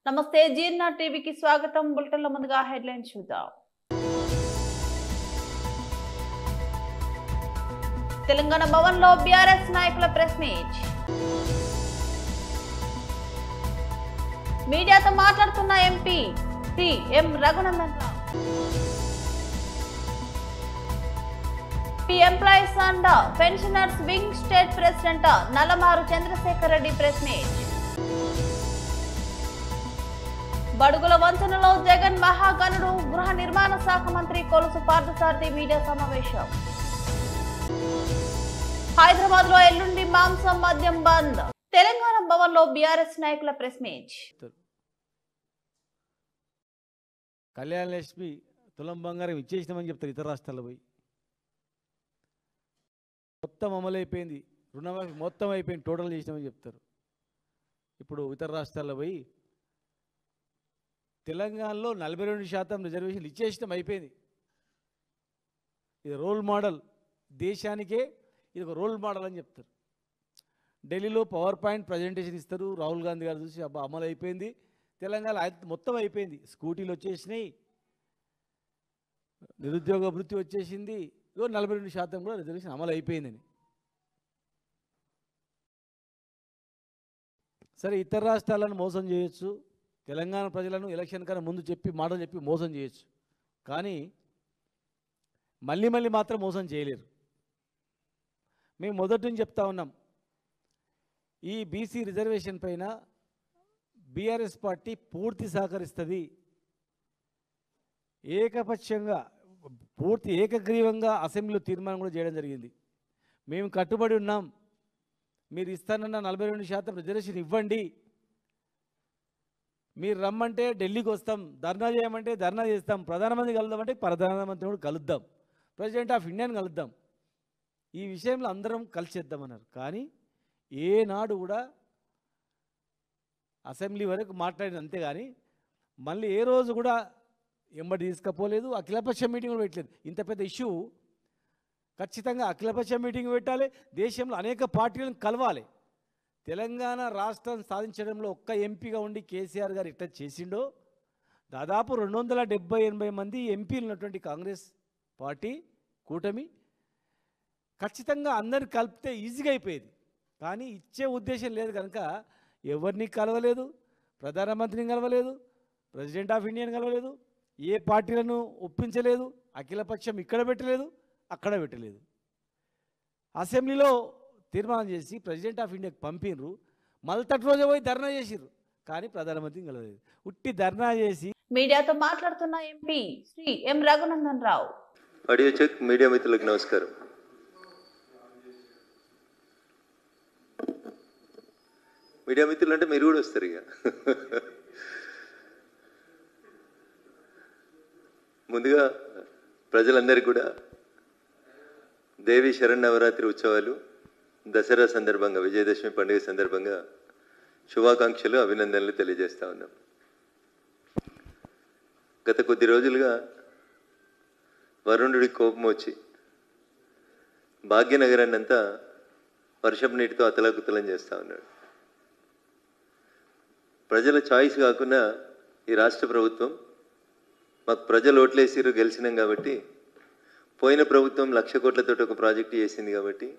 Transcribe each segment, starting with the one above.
నమస్తే జీర్ణ టీవీకి స్వాగతం. బులెటిన్ల ముందుగా హెడ్లైన్స్ చూద్దాం. తెలంగాణ భవన్లో బీఆర్ఎస్ నాయకుల ప్రెస్ మీట్. మీడియాతో మాట్లాడుతున్న MP Shri M Raghunandan Rao. Employees and pensioners wing state president Nallamaru Chandrasekhar Reddy press meet. బడుగుల వంచనలో జగన్ మహాగణుడు. గృహ నిర్మాణ శాఖ మంత్రి కొలుసు పార్థసారథి మీడియా సమావేశం. హైదరాబాద్ లో ఎల్లుండి మాంసం మద్యం బంద్. తెలంగాణ భవన్ లో బీఆర్ఎస్ నాయకుల ప్రెస్ మీట్. కళ్యాణ లక్ష్మి తులం బంగారం ఇచ్చేసినామని చెప్తారు. ఇతర రాష్ట్రాల్లో పోయి మొత్తం అమలైపోయింది, రుణమాఫీ మొత్తం అయిపోయింది, టోటల్ చేసినామని చెప్తారు. ఇప్పుడు ఇతర రాష్ట్రాల్లో పోయి తెలంగాణలో 42% రిజర్వేషన్లు ఇచ్చేసినాం, అయిపోయింది. ఇది రోల్ మోడల్, దేశానికే ఇది ఒక రోల్ మోడల్ అని చెప్తారు. ఢిల్లీలో పవర్ పాయింట్ ప్రజెంటేషన్ ఇస్తారు. రాహుల్ గాంధీ గారు చూసి అబ్బా అమలు అయిపోయింది, తెలంగాణ మొత్తం అయిపోయింది, స్కూటీలు వచ్చేసినాయి, నిరుద్యోగ వృత్తి వచ్చేసింది, 42% కూడా రిజర్వేషన్ అమలు అయిపోయిందని. సరే, ఇతర రాష్ట్రాలను మోసం చేయొచ్చు, తెలంగాణ ప్రజలను ఎలక్షన్ కన్నా ముందు చెప్పి మాటలు చెప్పి మోసం చేయొచ్చు, కానీ మళ్ళీ మాత్రం మోసం చేయలేరు. మేము మొదటి నుంచి చెప్తా ఉన్నాం, ఈ బీసీ రిజర్వేషన్ పైన బీఆర్ఎస్ పార్టీ పూర్తి సహకరిస్తుంది. ఏకపక్షంగా పూర్తి ఏకగ్రీవంగా అసెంబ్లీలో తీర్మానం కూడా చేయడం జరిగింది. మేము కట్టుబడి ఉన్నాం, మీరు ఇస్తానన్న 42% రిజర్వేషన్ ఇవ్వండి, మీరు రమ్మంటే ఢిల్లీకి వస్తాం, ధర్నా చేయమంటే ధర్నా చేస్తాం, ప్రధానమంత్రి కలుద్దామంటే ప్రధానమంత్రి కూడా కలుద్దాం, ప్రెసిడెంట్ ఆఫ్ ఇండియాని కలుద్దాం, ఈ విషయంలో అందరం కలిసి చేద్దామన్నారు. కానీ ఏనాడు కూడా అసెంబ్లీ వరకు మాట్లాడింది, అంతేగాని మళ్ళీ ఏ రోజు కూడా ఎంబడి తీసుకపోలేదు. అఖిలపక్ష మీటింగ్ కూడా పెట్టలేదు. ఇంత పెద్ద ఇష్యూ ఖచ్చితంగా అఖిలపక్ష మీటింగ్ పెట్టాలి, దేశంలో అనేక పార్టీలను కలవాలి. తెలంగాణ రాష్ట్రం సాధించడంలో ఒక్క ఎంపీగా ఉండి కేసీఆర్ గారు ఇట్లా చేసిండో, దాదాపు 270-80 మంది ఎంపీలు ఉన్నటువంటి కాంగ్రెస్ పార్టీ కూటమి ఖచ్చితంగా అందరిని కలిపితే ఈజీగా అయిపోయేది. కానీ ఇచ్చే ఉద్దేశం లేదు కనుక ఎవరిని కలవలేదు, ప్రధానమంత్రిని కలవలేదు, ప్రెసిడెంట్ ఆఫ్ ఇండియాని కలవలేదు, ఏ పార్టీలను ఒప్పించలేదు, అఖిలపక్షం ఇక్కడ పెట్టలేదు, అక్కడ పెట్టలేదు. అసెంబ్లీలో తీర్మానం చేసి ప్రెసిడెంట్ ఆఫ్ ఇండియాకి పంపినరు, మల్తటి రోజే పోయి ధర్నా చేసిర్రు, కానీ ప్రధానమంత్రిని కలవలేదు. ఉట్టి ధర్నా చేసి. మీడియాతో మాట్లాడుతున్న MP Shri M Raghunandan Rao. Audio check. Media మిత్రులకు నమస్కారం. మీడియా మిత్రులు అంటే మీరు కూడా వస్తారు ఇక. ముందుగా ప్రజలందరికీ కూడా దేవి శరన్నవరాత్రి ఉత్సవాలు, దసరా సందర్భంగా, విజయదశమి పండుగ సందర్భంగా శుభాకాంక్షలు, అభినందనలు తెలియజేస్తా ఉన్నాం. గత కొద్ది రోజులుగా వరుణుడికి కోపం వచ్చి భాగ్యనగరాన్ని అంతా వర్షపు నీటితో అతలాకుతలం చేస్తూ ఉన్నాడు. ప్రజల చాయిస్ కాకుండా ఈ రాష్ట్ర ప్రభుత్వం, మాకు ప్రజలు ఓట్లేసిరు గెలిచినాం కాబట్టి, పోయిన ప్రభుత్వం 1,00,000 కోట్లతో ఒక ప్రాజెక్టు చేసింది కాబట్టి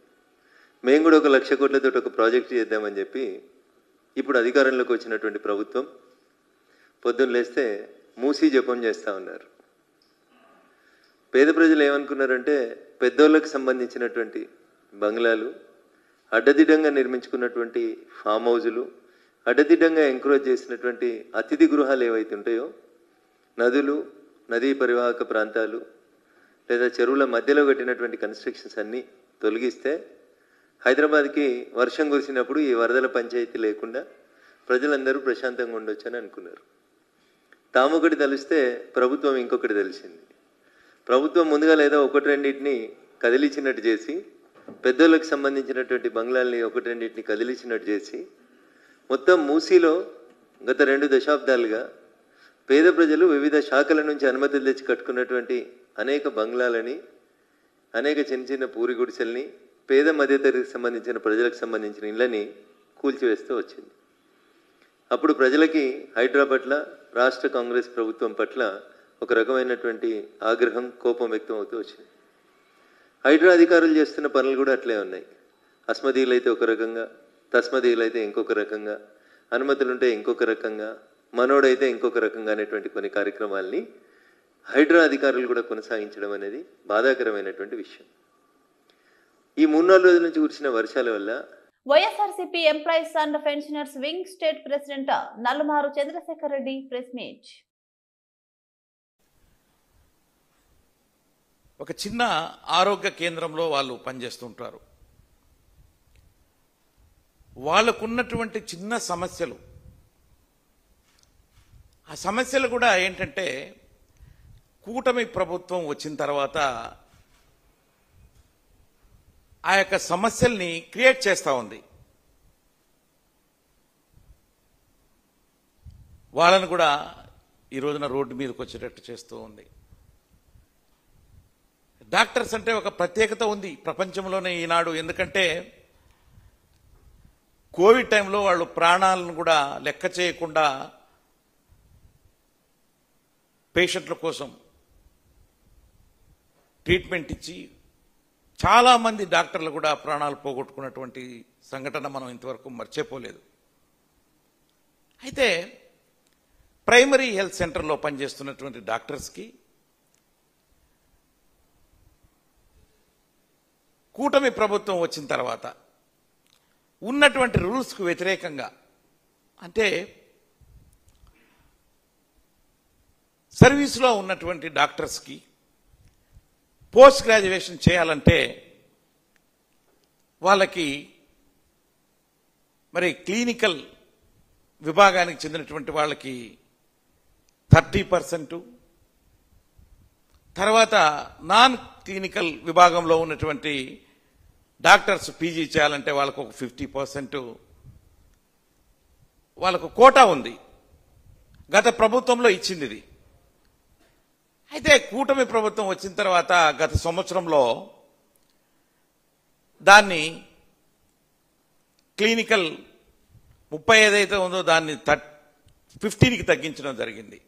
మేము కూడా 1,00,000 కోట్లతో ఒక ప్రాజెక్టు చేద్దామని చెప్పి ఇప్పుడు అధికారంలోకి వచ్చినటువంటి ప్రభుత్వం పొద్దున్న లేస్తే మూసీ జపం చేస్తూ ఉన్నారు. పేద ప్రజలు ఏమనుకున్నారంటే పెద్దోళ్ళకి సంబంధించినటువంటి బంగ్లాలు, అడ్డదిడ్డంగా నిర్మించుకున్నటువంటి ఫామ్ హౌజులు, అడ్డదిడ్డంగా ఎంకరేజ్ చేసినటువంటి అతిథి గృహాలు ఏవైతే ఉంటాయో, నదులు, నదీ పరివాహక ప్రాంతాలు లేదా చెరువుల మధ్యలో కట్టినటువంటి కన్స్ట్రక్షన్స్ అన్నీ తొలగిస్తే హైదరాబాద్కి వర్షం కురిసినప్పుడు ఈ వరదల పంచాయతీ లేకుండా ప్రజలందరూ ప్రశాంతంగా ఉండొచ్చని అనుకున్నారు. తామొకటి తెలిస్తే ప్రభుత్వం ఇంకొకటి తెలిసింది. ప్రభుత్వం ముందుగా లేదా 1-2 కదిలించినట్టు చేసి, పెద్దోళ్ళకి సంబంధించినటువంటి బంగ్లాల్ని 1-2 కదిలించినట్టు చేసి, మొత్తం మూసీలో గత 2 దశాబ్దాలుగా పేద ప్రజలు వివిధ శాఖల నుంచి అనుమతులు తెచ్చి కట్టుకున్నటువంటి అనేక బంగ్లాలని, అనేక చిన్న చిన్న పూరి గుడిసెల్ని, పేద మధ్యతరగతికి సంబంధించిన ప్రజలకు సంబంధించిన ఇళ్ళని కూల్చివేస్తూ వచ్చింది. అప్పుడు ప్రజలకి హైడ్రా పట్ల, రాష్ట్ర కాంగ్రెస్ ప్రభుత్వం పట్ల ఒక రకమైనటువంటి ఆగ్రహం, కోపం వ్యక్తం అవుతూ వచ్చింది. హైడ్రా అధికారులు చేస్తున్న పనులు కూడా అట్లే ఉన్నాయి. అస్మదీయులైతే ఒక రకంగా, తస్మదీయులైతే ఇంకొక రకంగా, అనుమతులుంటే ఇంకొక రకంగా, మనోడైతే ఇంకొక రకంగా అనేటువంటి కొన్ని కార్యక్రమాల్ని హైడ్రా అధికారులు కూడా కొనసాగించడం అనేది బాధాకరమైనటువంటి విషయం. ఈ 3-4 రోజుల నుంచి కురిసిన వర్షాల వల్ల YSRCP employees and pensioners wing state president Nallamaru Chandrasekhar Reddy press meet. ఒక చిన్న ఆరోగ్య కేంద్రంలో వాళ్ళు పనిచేస్తుంటారు. వాళ్ళకున్నటువంటి చిన్న సమస్యలు, ఆ సమస్యలు కూడా ఏంటంటే కూటమి ప్రభుత్వం వచ్చిన తర్వాత ఆ యొక్క సమస్యల్ని క్రియేట్ చేస్తూ ఉంది. వాళ్ళను కూడా ఈ రోజున రోడ్డు మీదకి వచ్చేటట్టు చేస్తూ ఉంది. డాక్టర్స్ అంటే ఒక ప్రత్యేకత ఉంది ప్రపంచంలోనే ఈనాడు. ఎందుకంటే కోవిడ్ టైంలో వాళ్ళు ప్రాణాలను కూడా లెక్క చేయకుండా పేషెంట్ల కోసం ట్రీట్మెంట్ ఇచ్చి చాలామంది డాక్టర్లు కూడా ప్రాణాలు పోగొట్టుకున్నటువంటి సంఘటన మనం ఇంతవరకు మర్చిపోలేదు. అయితే ప్రైమరీ హెల్త్ సెంటర్లో పనిచేస్తున్నటువంటి డాక్టర్స్కి కూటమి ప్రభుత్వం వచ్చిన తర్వాత ఉన్నటువంటి రూల్స్కు వ్యతిరేకంగా, అంటే సర్వీస్లో ఉన్నటువంటి డాక్టర్స్కి పోస్ట్ గ్రాడ్యుయేషన్ చేయాలంటే వాళ్ళకి మరి క్లినికల్ విభాగానికి చెందినటువంటి వాళ్ళకి 30%, తర్వాత నాన్ క్లినికల్ విభాగంలో ఉన్నటువంటి డాక్టర్స్ పీజీ చేయాలంటే వాళ్ళకు ఒక 50% వాళ్ళకు కోటా ఉంది. గత ప్రభుత్వంలో ఇచ్చింది ఇది. అయితే కూటమి ప్రభుత్వం వచ్చిన తర్వాత గత సంవత్సరంలో దాన్ని క్లినికల్ 30 ఏదైతే ఉందో దాన్ని 15కి తగ్గించడం జరిగింది.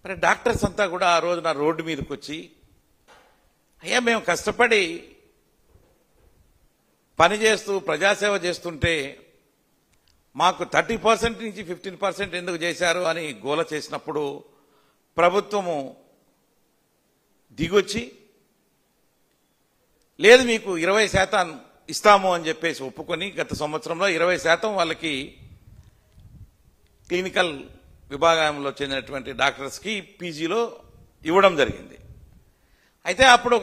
మరి డాక్టర్స్ అంతా కూడా ఆ రోజున రోడ్డు మీదకి వచ్చి, అయ్యా మేము కష్టపడి పనిచేస్తూ ప్రజాసేవ చేస్తుంటే మాకు 30% నుంచి 15% ఎందుకు చేశారు అని గోల చేసినప్పుడు ప్రభుత్వము దిగొచ్చి, లేదు మీకు 20% ఇస్తాము అని చెప్పేసి ఒప్పుకొని గత సంవత్సరంలో 20% వాళ్ళకి క్లినికల్ విభాగంలో చెందినటువంటి డాక్టర్స్కి పీజీలో ఇవ్వడం జరిగింది. అయితే అప్పుడు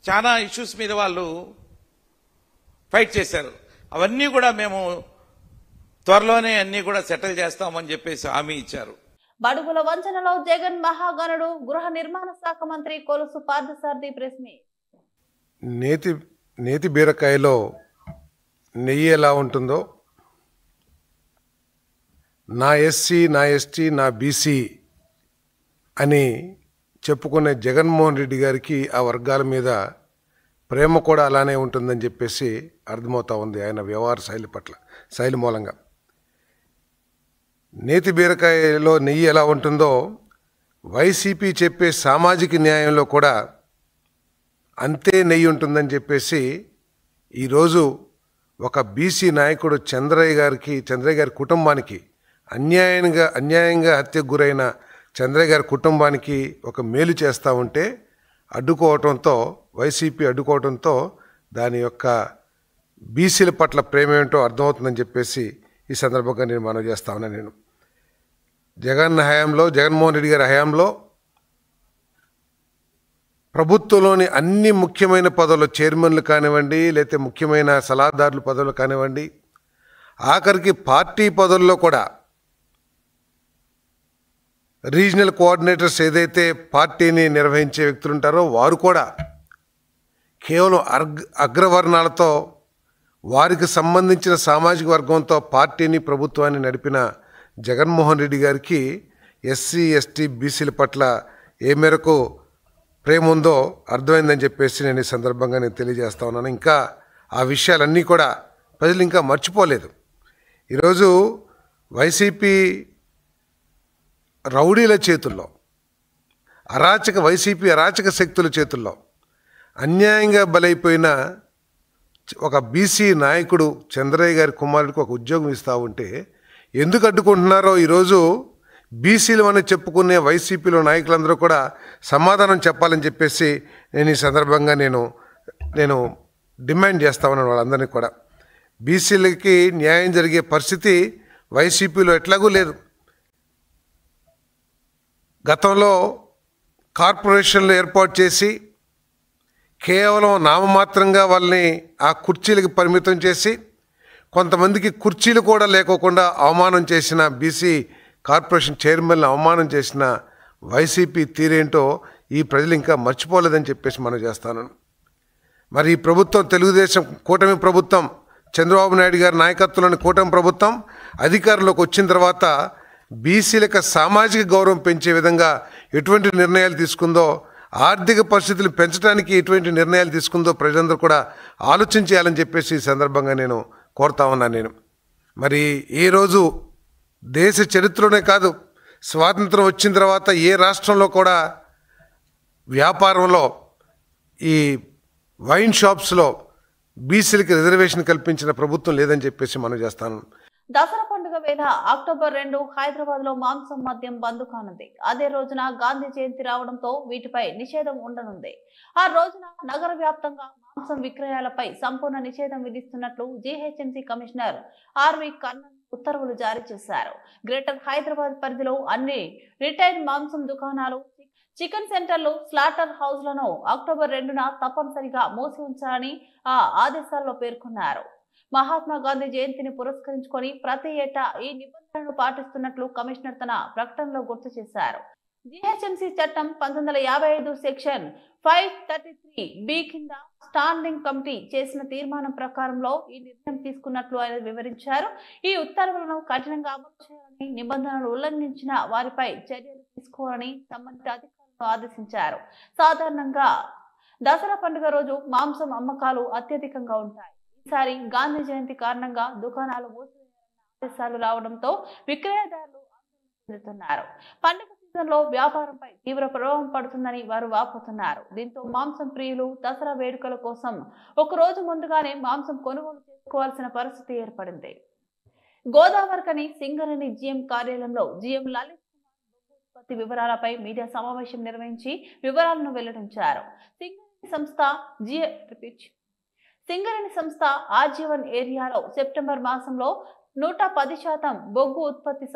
చాలా ఇష్యూస్ మీద వాళ్ళు ఫైట్ చేశారు. అవన్నీ కూడా మేము త్వరలోనే అన్నీ కూడా సెటిల్ చేస్తామని చెప్పేసి హామీ ఇచ్చారు. బడుగుల వంచనలో జగన్ మహాగణుడు గృహ నిర్మాణ శాఖ మంత్రి కొలుసు పార్థసారథి ప్రెస్ మీట్. నేతి బీరకాయలో నెయ్యి ఎలా ఉంటుందో, నా ఎస్సీ, నా ఎస్టీ, నా బీసీ అని చెప్పుకునే జగన్మోహన్ రెడ్డి గారికి ఆ వర్గాల మీద ప్రేమ కూడా అలానే ఉంటుందని చెప్పేసి అర్థమవుతా ఉంది ఆయన వ్యవహార శైలి మూలంగా. నేతి బీరకాయలో నెయ్యి ఎలా ఉంటుందో వైసీపీ చెప్పే సామాజిక న్యాయంలో కూడా అంతే నెయ్యి ఉంటుందని చెప్పేసి ఈరోజు ఒక బీసీ నాయకుడు చంద్రయ్య గారి కుటుంబానికి అన్యాయంగా హత్యకు గురైన చంద్రయ్య గారి కుటుంబానికి ఒక మేలు చేస్తూ ఉంటే వైసీపీ అడ్డుకోవడంతో దాని యొక్క బీసీల పట్ల ప్రేమ ఏంటో అర్థమవుతుందని చెప్పేసి ఈ సందర్భంగా నేను మనవి చేస్తా ఉన్నాను. నేను జగన్మోహన్ రెడ్డి గారి హయాంలో ప్రభుత్వంలోని అన్ని ముఖ్యమైన పదవులు, చైర్మన్లు కానివ్వండి, లేకపోతే ముఖ్యమైన సలహాదారుల పదవులు కానివ్వండి, ఆఖరికి పార్టీ పదవుల్లో కూడా రీజనల్ కోఆర్డినేటర్స్ ఏదైతే పార్టీని నిర్వహించే వ్యక్తులు ఉంటారో వారు కూడా కేవలం అగ్రవర్ణాలతో, వారికి సంబంధించిన సామాజిక వర్గంతో పార్టీని, ప్రభుత్వాన్ని నడిపిన జగన్మోహన్ రెడ్డి గారికి ఎస్సీ, ఎస్టీ, బీసీల పట్ల ఏ మేరకు ప్రేమ ఉందో అర్థమైందని చెప్పేసి నేను ఈ సందర్భంగా తెలియజేస్తా ఉన్నాను. ఇంకా ఆ విషయాలన్నీ కూడా ప్రజలు ఇంకా మర్చిపోలేదు. ఈరోజు వైసీపీ రౌడీల చేతుల్లో, వైసీపీ అరాచక శక్తుల చేతుల్లో అన్యాయంగా బలైపోయిన ఒక బీసీ నాయకుడు చంద్రయ్య గారి కుమారుడికి ఒక ఉద్యోగం ఇస్తూ ఉంటే ఎందుకు అడ్డుకుంటున్నారో ఈరోజు బీసీలు అని చెప్పుకునే వైసీపీలో నాయకులందరూ కూడా సమాధానం చెప్పాలని చెప్పేసి నేను ఈ సందర్భంగా నేను డిమాండ్ చేస్తా ఉన్నాను వాళ్ళందరినీ కూడా. బీసీలకి న్యాయం జరిగే పరిస్థితి వైసీపీలో ఎట్లాగూ లేదు. గతంలో కార్పొరేషన్లు ఏర్పాటు చేసి కేవలం నామమాత్రంగా వాళ్ళని ఆ కుర్చీలకు పరిమితం చేసి కొంతమందికి కుర్చీలు కూడా లేకోకుండా అవమానం చేసిన బీసీ కార్పొరేషన్ చైర్మన్ని అవమానం చేసిన వైసీపీ తీరేంటో ఈ ప్రజలు ఇంకా మర్చిపోలేదని చెప్పేసి మనం చేస్తాను. మరి ఈ ప్రభుత్వం, తెలుగుదేశం కూటమి ప్రభుత్వం, చంద్రబాబు నాయుడు గారి నాయకత్వంలోని కూటమి ప్రభుత్వం అధికారంలోకి వచ్చిన తర్వాత బీసీలకు సామాజిక గౌరవం పెంచే విధంగా ఎటువంటి నిర్ణయాలు తీసుకుందో, ఆర్థిక పరిస్థితులు పెంచడానికి ఎటువంటి నిర్ణయాలు తీసుకుందో ప్రజలందరూ కూడా ఆలోచన చేయాలని చెప్పేసి ఈ సందర్భంగా నేను కోరుతా ఉన్నాను. మరి ఏ రోజు దేశ చరిత్రలోనే కాదు, స్వాతంత్రం వచ్చిన తర్వాత ఏ రాష్ట్రంలో కూడా వ్యాపారంలో ఈ వైన్ షాప్స్లో బీసీలకి రిజర్వేషన్ కల్పించిన ప్రభుత్వం లేదని చెప్పేసి మనం చేస్తాను. దసరా పండుగ వేళ అక్టోబర్ 2 హైదరాబాద్ లో మాంసం మద్యం బంద్ కానుంది. అదే రోజున గాంధీ జయంతి రావడంతో వీటిపై నిషేధం ఉండనుంది. ఆ రోజున నగర వ్యాప్తంగా మాంసం విక్రయాలపై సంపూర్ణ నిషేధం విధిస్తున్నట్లు జీహెచ్ఎంసీ కమిషనర్ ఆర్వి కన్నన్ ఉత్తర్వులు జారీ చేశారు. గ్రేటర్ హైదరాబాద్ పరిధిలో అన్ని రిటైల్ మాంసం దుకాణాలు, చికెన్ సెంటర్లు, స్లాటర్ హౌస్లను అక్టోబర్ 2న తప్పనిసరిగా మూసి ఉంచాలని ఆ ఆదేశాల్లో పేర్కొన్నారు. మహాత్మా గాంధీ జయంతిని పురస్కరించుకొని ప్రతి ఏటా ఈ నిబంధనలను పాటిస్తున్నట్లు కమిషనర్ తన ప్రకటనలో గుర్తు చేశారు. జీహెచ్ఎంసీ చట్టం 1955 సెక్షన్ 533B కింద స్టాండింగ్ కమిటీ చేసిన తీర్మానం ప్రకారంలో ఈ నిర్ణయం తీసుకున్నట్లు ఆయన వివరించారు. ఈ ఉత్తర్వులను కఠినంగా అమలు చేయాలని, నిబంధనలు ఉల్లంఘించిన వారిపై చర్యలు తీసుకోవాలని సంబంధిత అధికారులను ఆదేశించారు. సాధారణంగా దసరా పండుగ రోజు మాంసం అమ్మకాలు అత్యధికంగా ఉంటాయి. ఈసారి గాంధీ జయంతి కారణంగా దుకాణాలు మూసివేయాలన్న ఆదేశాలు రావడంతో విక్రయదారులు ఆందోళన చెందుతున్నారు. పండుగ సీజన్లో వ్యాపారంపై తీవ్ర ప్రభావం పడుతుందని వారు వాపోతున్నారు. దీంతో మాంసం ప్రియులు దసరా వేడుకల కోసం ఒక రోజు ముందుగానే మాంసం కొనుగోలు చేసుకోవాల్సిన పరిస్థితి ఏర్పడింది. గోదావరికని సింగరేణి జీఎం కార్యాలయంలో జీఎం లలిత్ కుమార్ బొగ్గు ఉత్పత్తి వివరాలపై మీడియా సమావేశం నిర్వహించి వివరాలను వెల్లడించారు. సింగరేణి సంస్థ ఆజీవన్ ఏరియాలో సెప్టెంబర్ మాసంలో 110% బొగ్గు ఉత్పత్తి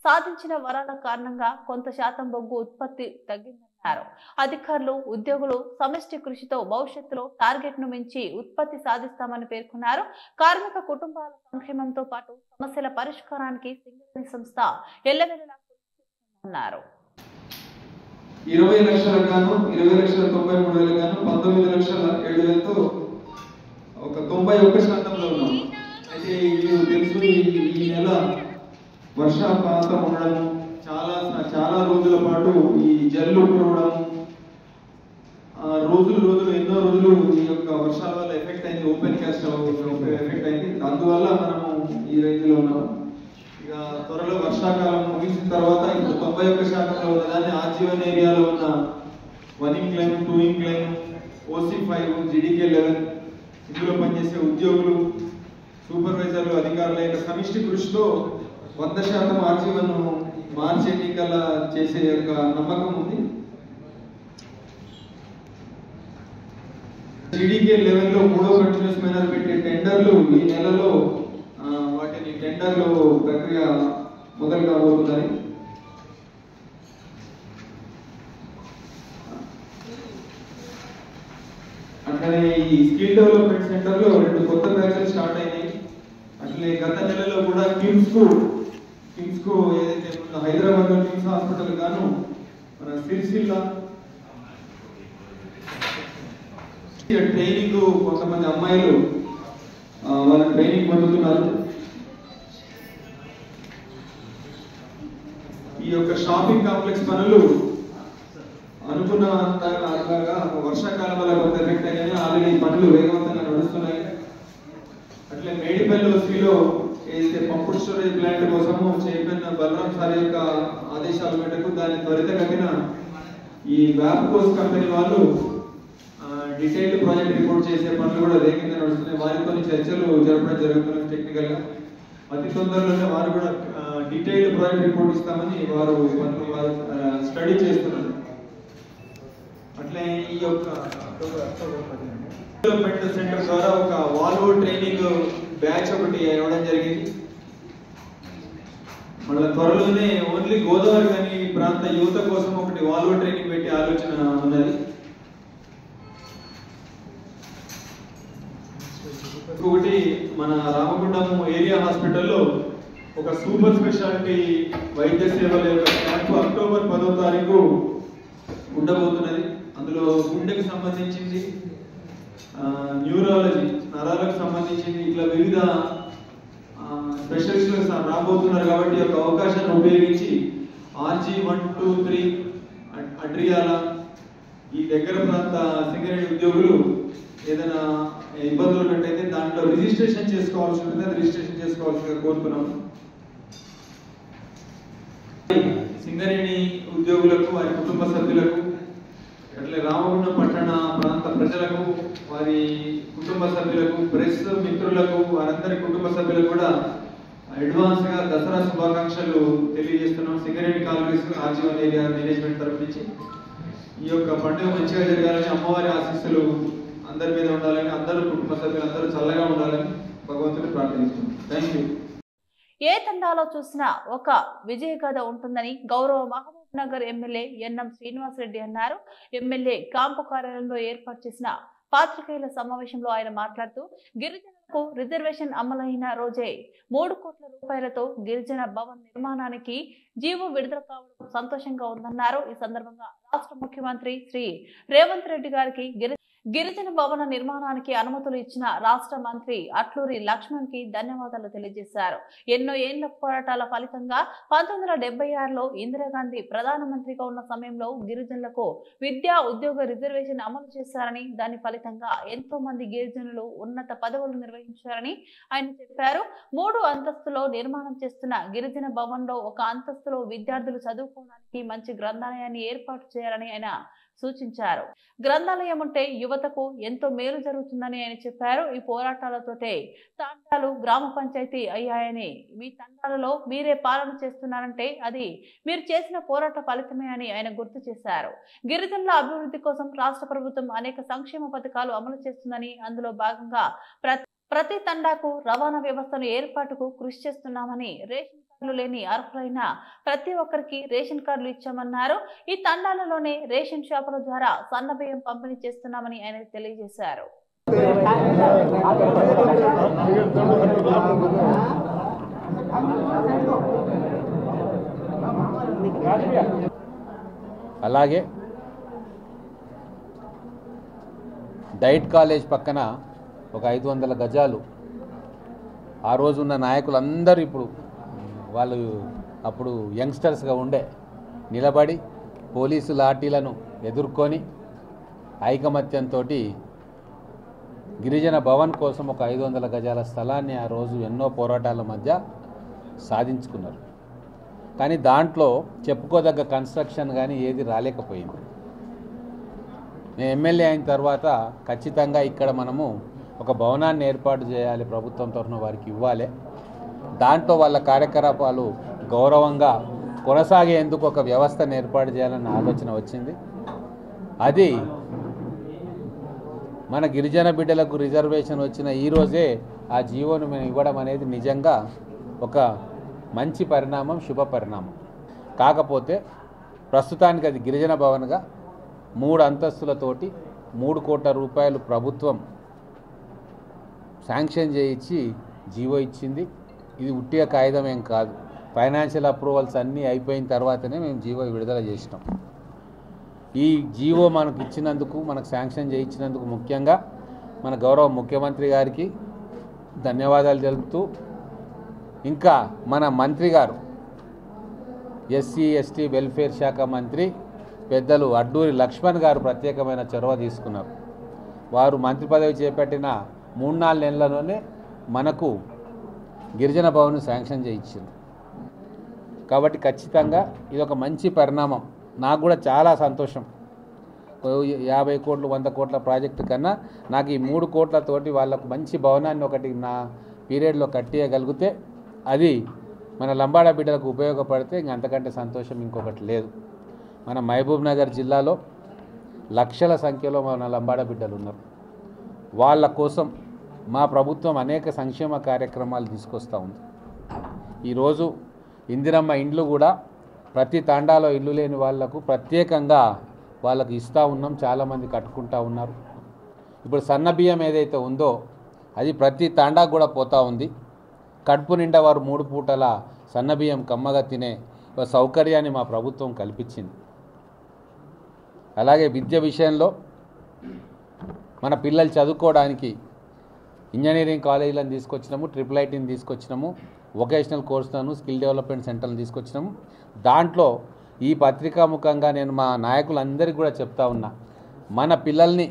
సాధించిన వరాల కారణంగా కొంత శాతం బొగ్గు ఉత్పత్తి తగ్గిందన్నారు. అధికారులు, ఉద్యోగులు సమిష్టి కృషితో భవిష్యత్తులో టార్గెట్ ను మించి ఉత్పత్తి సాధిస్తామని పేర్కొన్నారు. కార్మిక కుటుంబాల సంక్షేమంతో పాటు సమస్యల పరిష్కారానికి సింగరేణి సంస్థ ఎల్లవెల్లలా కృషిస్తున్నారు. 20 లక్షలకు గాను 20,93,000 గాను 19,07,000తో ఒక 91% ఉన్నాం. అయితే తెలుసు ఈ నెల వర్షాపాతం ఉండడం, చాలా రోజుల పాటు ఈ జల్లు కురవడం, రోజులు ఎన్నో రోజులు ఈ యొక్క వర్షాల వల్ల ఎఫెక్ట్ అయింది, ఓపెన్ కాస్ట్ ఎఫెక్ట్ అయింది. అందువల్ల మనము ఈ రేంజ్లో ఉన్నాము. ఇక త్వరలో వర్షాకాలం ముగిసిన తర్వాత ఇప్పుడు 91% ఉన్నదాన్ని ఆజీవన్ ఏరియాలో ఉన్న 1 ఇంక్లైన్, 2 ఇంక్లైన్, OC5, GDK 11 ఇందులో పనిచేసే ఉద్యోగులు, సూపర్వైజర్లు, అధికారుల యొక్క సమిష్టి కృషితో 100% ఆజీవన్ మార్చి ఎన్నికల చేసే యొక్క నమ్మకం ఉంది. GDK 11లో 3వ కంటిన్యూస్ మైనర్ పెట్టే టెండర్లు ఈ నెలలో వాటిని టెండర్లు ప్రక్రియ మొదలు కాబోతున్నాయి. అట్లనే ఈ స్కిల్ డెవలప్మెంట్ సెంటర్లో 2 కొత్త బ్యాచ్లు స్టార్ట్ అయినాయి. అట్లనే గత నెలలో కూడా కిమ్స్ కు ఏదైతే హైదరాబాద్ లో కిమ్స్ హాస్పిటల్ గాను మన సిరిసిల్ల ట్రైనింగ్ కొంతమంది అమ్మాయిలు వాళ్ళ ట్రైనింగ్ పొందుతున్నారు. ఈ యొక్క షాపింగ్ కాంప్లెక్స్ పనులు అనుకున్నంతగా వర్షాకాలం వల్ల కొంత ఎఫెక్ట్ అయ్యాయి. ఆల్రెడీ పనులు వేగవంతంగా నడుస్తున్నాయి. అట్లే మేడిపల్లి OCలో ఏదైతే పంపుడు స్టోరేజ్ ప్లాంట్ కోసము చైర్మన్ బలరాం సార్ యొక్క ఆదేశాల మేరకు దాన్ని త్వరితగతిన ఈ వ్యాప్కోస్ కంపెనీ వాళ్ళు డీటెయిల్డ్ ప్రాజెక్ట్ రిపోర్ట్ చేసే పనులు కూడా వేగంగా నడుస్తున్నాయి. వారితో చర్చలు జరపడం జరుగుతున్నాయి. టెక్నికల్ గా అతి తొందరలోనే వారు కూడా డీటెయిల్డ్ ప్రాజెక్ట్ రిపోర్ట్ ఇస్తామని వారు స్టడీ చేస్తున్నారు. అట్లే ఈ యొక్క డెవలప్మెంట్ సెంటర్ ద్వారా ఒక వాల్వో ట్రైనింగ్ బ్యాచ్ ఒకటి ఇవ్వడం జరిగింది. మళ్ళీ త్వరలోనే ఓన్లీ గోదావరి కానీ ప్రాంత యువత కోసం ఒకటి వాల్వో ట్రైనింగ్ పెట్టే ఆలోచన ఉన్నది. ఇంకొకటి మన రామగుండం ఏరియా హాస్పిటల్లో ఒక సూపర్ స్పెషాలిటీ వైద్య సేవల యొక్క క్యాంపు అక్టోబర్ 10వ తారీఖు ఉండబోతున్నది. అందులో గుండెకు సంబంధించింది, న్యూరాలజీ నరాలకు సంబంధించింది, ఇట్లా వివిధ స్పెషలిస్టులు రాబోతున్నారు. కాబట్టి ఒక అవకాశాన్ని ఉపయోగించి RG123 అడ్రియాల ఈ దగ్గర ప్రాంత సింగరేణి ఉద్యోగులు ఏదైనా ఇబ్బందులు ఉన్నట్టయితే దాంట్లో రిజిస్ట్రేషన్ చేసుకోవాల్సి ఉంటుంది. అది రిజిస్ట్రేషన్ చేసుకోవాల్సిందిగా కోరుతున్నాం. సింగరేణి ఉద్యోగులకు, వారి కుటుంబ సభ్యులకు, అట్లే రామగుండం పట్టణ ప్రాంత ప్రజలకు, వారి కుటుంబ సభ్యులకు, ప్రెస్ మిత్రులకు, వారందరి కుటుంబ సభ్యులకు కూడా అడ్వాన్స్ గా దసరా శుభాకాంక్షలు తెలియజేస్తున్నాం. Singareni colonies RG1 area management తరఫు నుంచి ఈ యొక్క పండుగ మంచిగా జరగాలని, అమ్మవారి ఆశీస్సులు అందరి మీద ఉండాలని, అందరూ కుటుంబ సభ్యులు అందరూ చల్లగా ఉండాలని భగవంతుని ప్రార్థిస్తున్నాం. Thank you. ఏ తండాలో చూసినా ఒక విజయ కథ ఉంటుందని గౌరవ మహబూబ్ నగర్ ఎమ్మెల్యే ఎన్ఎం శ్రీనివాసరెడ్డి అన్నారు. ఎమ్మెల్యే క్యాంపు కార్యాలయంలో ఏర్పాటు చేసిన పాత్రికేయుల సమావేశంలో ఆయన మాట్లాడుతూ గిరిజనులకు రిజర్వేషన్ అమలైన రోజే 3 కోట్ల రూపాయలతో గిరిజన భవన్ నిర్మాణానికి జీవో విడుదల కావడం సంతోషంగా ఉందన్నారు. ఈ సందర్భంగా రాష్ట్ర ముఖ్యమంత్రి శ్రీ రేవంత్ రెడ్డి గారికి గిరిజన భవన నిర్మాణానికి అనుమతులు ఇచ్చిన రాష్ట్ర మంత్రి అట్లూరి లక్ష్మణ్ కి ధన్యవాదాలు తెలియజేశారు. ఎన్నో ఏళ్ల పోరాటాల ఫలితంగా 1976లో ఇందిరాగాంధీ ప్రధానమంత్రిగా ఉన్న సమయంలో గిరిజనులకు విద్యా ఉద్యోగ రిజర్వేషన్ అమలు చేశారని, దాని ఫలితంగా ఎంతో మంది గిరిజనులు ఉన్నత పదవులు నిర్వహించారని ఆయన చెప్పారు. 3 అంతస్తులో నిర్మాణం చేస్తున్న గిరిజన భవన్ లో 1 అంతస్తులో విద్యార్థులు చదువుకోవడానికి మంచి గ్రంథాలయాన్ని ఏర్పాటు చేయాలని ఆయన సూచించారు. గ్రంథాలయం ఉంటే యువతకు ఎంతో మేలు జరుగుతుందని ఆయన చెప్పారు. ఈ పోరాటాలతోటే తండాలు గ్రామ పంచాయతీ అయ్యాయని, మీ తండాలలో మీరే పాలన చేస్తున్నారంటే అది మీరు చేసిన పోరాట ఫలితమే అని ఆయన గుర్తు చేశారు. గిరిజనుల అభివృద్ధి కోసం రాష్ట్ర ప్రభుత్వం అనేక సంక్షేమ పథకాలు అమలు చేస్తుందని, అందులో భాగంగా ప్రతి తండాకు రవాణా వ్యవస్థను ఏర్పాటుకు కృషి చేస్తున్నామని, రేషన్ కార్డులు లేని అర్హులైన ప్రతి ఒక్కరికి రేషన్ కార్డులు ఇచ్చామన్నారు. ఈ తండాలలోనే రేషన్ షాపుల ద్వారా సన్నబియ్యం పంపిణీ చేస్తున్నామని ఆయన తెలియజేశారు. అలాగే డైట్ కాలేజ్ పక్కన ఒక 500 గజాలు ఆ రోజు ఉన్న నాయకులందరూ ఇప్పుడు వాళ్ళు అప్పుడు యంగ్స్టర్స్గా ఉండే నిలబడి పోలీసు లాఠీలను ఎదుర్కొని ఐకమత్యంతో గిరిజన భవన్ కోసం ఒక 500 గజాల స్థలాన్ని ఆ రోజు ఎన్నో పోరాటాల మధ్య సాధించుకున్నారు. కానీ దాంట్లో చెప్పుకోదగ్గ కన్స్ట్రక్షన్ కానీ ఏది రాలేకపోయింది. నేను ఎమ్మెల్యే అయిన తర్వాత ఖచ్చితంగా ఇక్కడ మనము ఒక భవనాన్ని ఏర్పాటు చేయాలి, ప్రభుత్వం తరఫున వారికి ఇవ్వాలి, దాంట్లో వాళ్ళ కార్యకలాపాలు గౌరవంగా కొనసాగేందుకు ఒక వ్యవస్థను ఏర్పాటు చేయాలన్న ఆలోచన వచ్చింది. అది మన గిరిజన బిడ్డలకు రిజర్వేషన్ వచ్చిన ఈరోజే ఆ జీవోను మేము ఇవ్వడం అనేది నిజంగా ఒక మంచి పరిణామం, శుభ పరిణామం. కాకపోతే ప్రస్తుతానికి అది గిరిజన భవన్గా 3 అంతస్తులతోటి 3 కోట్ల రూపాయలు ప్రభుత్వం శాంక్షన్ చేయించి జీవో ఇచ్చింది. ఇది ఉట్టిగా కాగితం ఏం కాదు, ఫైనాన్షియల్ అప్రూవల్స్ అన్నీ అయిపోయిన తర్వాతనే మేము జీవో విడుదల చేసినాం. ఈ జీవో మనకు ఇచ్చినందుకు, మనకు శాంక్షన్ చేయించినందుకు ముఖ్యంగా మన గౌరవ ముఖ్యమంత్రి గారికి ధన్యవాదాలు తెలుపుతూ, ఇంకా మన మంత్రి గారు ఎస్సీ ఎస్టీ వెల్ఫేర్ శాఖ మంత్రి పెద్దలు అడ్లూరి లక్ష్మణ్ గారు ప్రత్యేకమైన చొరవ తీసుకున్నారు. వారు మంత్రి పదవి చేపట్టిన 3-4 నెలల్లోనే మనకు గిరిజన భవన్ శాంక్షన్ చేయించింది. కాబట్టి ఖచ్చితంగా ఇది ఒక మంచి పరిణామం. నాకు కూడా చాలా సంతోషం. 50 కోట్లు 100 కోట్ల ప్రాజెక్టు కన్నా నాకు ఈ 3 కోట్లతోటి వాళ్ళకు మంచి భవనాన్ని ఒకటి నా పీరియడ్లో కట్టియగలిగితే అది మన లంబాడ బిడ్డలకు ఉపయోగపడితే ఇంక అంతకంటే సంతోషం ఇంకొకటి లేదు. మన మహబూబ్ నగర్ జిల్లాలో లక్షల సంఖ్యలో మన లంబాడ బిడ్డలు ఉన్నారు. వాళ్ళ కోసం మా ప్రభుత్వం అనేక సంక్షేమ కార్యక్రమాలు తీసుకొస్తూ ఉంది. ఈరోజు ఇందిరమ్మ ఇండ్లు కూడా ప్రతి తాండాలో ఇల్లు లేని వాళ్లకు ప్రత్యేకంగా వాళ్ళకు ఇస్తూ ఉన్నాం. చాలామంది కట్టుకుంటూ ఉన్నారు. ఇప్పుడు సన్న బియ్యం ఏదైతే ఉందో అది ప్రతి తాండాకు కూడా పోతూ ఉంది. కడుపు నిండా వారు 3 పూటల సన్న బియ్యం కమ్మగా తినే ఒక సౌకర్యాన్ని మా ప్రభుత్వం కల్పించింది. అలాగే విద్య విషయంలో మన పిల్లలు చదువుకోవడానికి ఇంజనీరింగ్ కాలేజీలను తీసుకొచ్చినాము, IIITని తీసుకొచ్చినాము, వొకేషనల్ కోర్సులను స్కిల్ డెవలప్మెంట్ సెంటర్లను తీసుకొచ్చినాము. దాంట్లో ఈ పత్రికాముఖంగా నేను మా నాయకులందరికీ కూడా చెప్తా ఉన్నా, మన పిల్లల్ని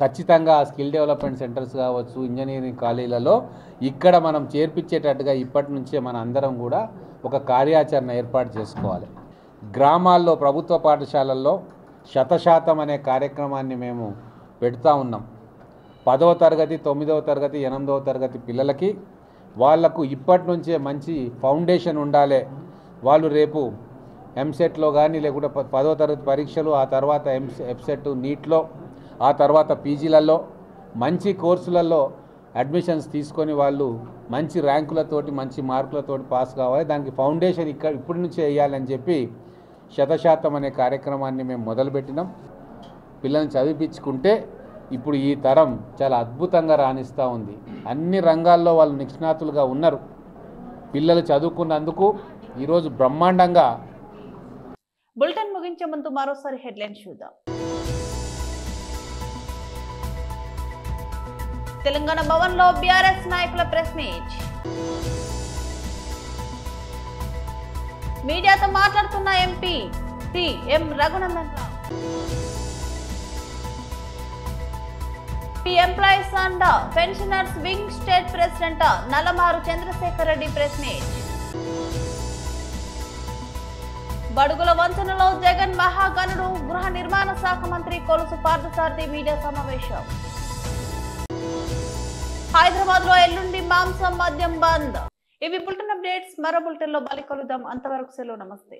ఖచ్చితంగా స్కిల్ డెవలప్మెంట్ సెంటర్స్ కావచ్చు, ఇంజనీరింగ్ కాలేజీలలో ఇక్కడ మనం చేర్పించేటట్టుగా ఇప్పటి నుంచే మన అందరం కూడా ఒక కార్యాచరణ ఏర్పాటు చేసుకోవాలి. గ్రామాల్లో ప్రభుత్వ పాఠశాలల్లో 100% అనే కార్యక్రమాన్ని మేము పెడతా ఉన్నాం. 10వ తరగతి 9వ తరగతి 8వ తరగతి పిల్లలకి వాళ్లకు ఇప్పటి నుంచే మంచి ఫౌండేషన్ ఉండాలి. వాళ్ళు రేపు ఎంసెట్లో కానీ లేకుంటే 10వ తరగతి పరీక్షలు, ఆ తర్వాత ఎఫ్సెట్ నీట్లో, ఆ తర్వాత పీజీలలో మంచి కోర్సులలో అడ్మిషన్స్ తీసుకొని వాళ్ళు మంచి ర్యాంకులతోటి మంచి మార్కులతోటి పాస్ కావాలి. దానికి ఫౌండేషన్ ఇప్పటి నుంచే వేయాలని చెప్పి 100% అనే కార్యక్రమాన్ని మేము మొదలుపెట్టినాం. పిల్లల్ని చదివించుకుంటే ఇప్పుడు ఈ తరం చాలా అద్భుతంగా రాణిస్తూ ఉంది. అన్ని రంగాల్లో వాళ్ళు నిష్ణాతులుగా ఉన్నారు. పిల్లలు చదువుకున్నందుకు ఈరోజు బ్రహ్మాండంగా. బులెటిన్ ముగించే ముందు మరోసారి హెడ్లైన్స్ చూద్దాం. తెలంగాణ భవన్ లో బీఆర్ఎస్ నాయకుల ప్రెస్ మీట్. మీడియాతో మాట్లాడుతున్న MP M Raghunandan Rao. Employees and pensioners wing state president Nallamaru Chandrasekhar Reddy press meet. బడుగుల వంచనలో జగన్ మహాగణుడు, గృహ నిర్మాణ శాఖ మంత్రి కొలుసు పార్థసారథి మీడియా సమావేశం. హైదరాబాద్ లో ఎల్లుండి మాంసం మద్యం బంద్. ఇవి బులెటిన్ అప్డేట్స్. మరో బులెటిన్ లో మళ్ళీ కలుద్దాం. అంతవరకు సెలవు. నమస్తే.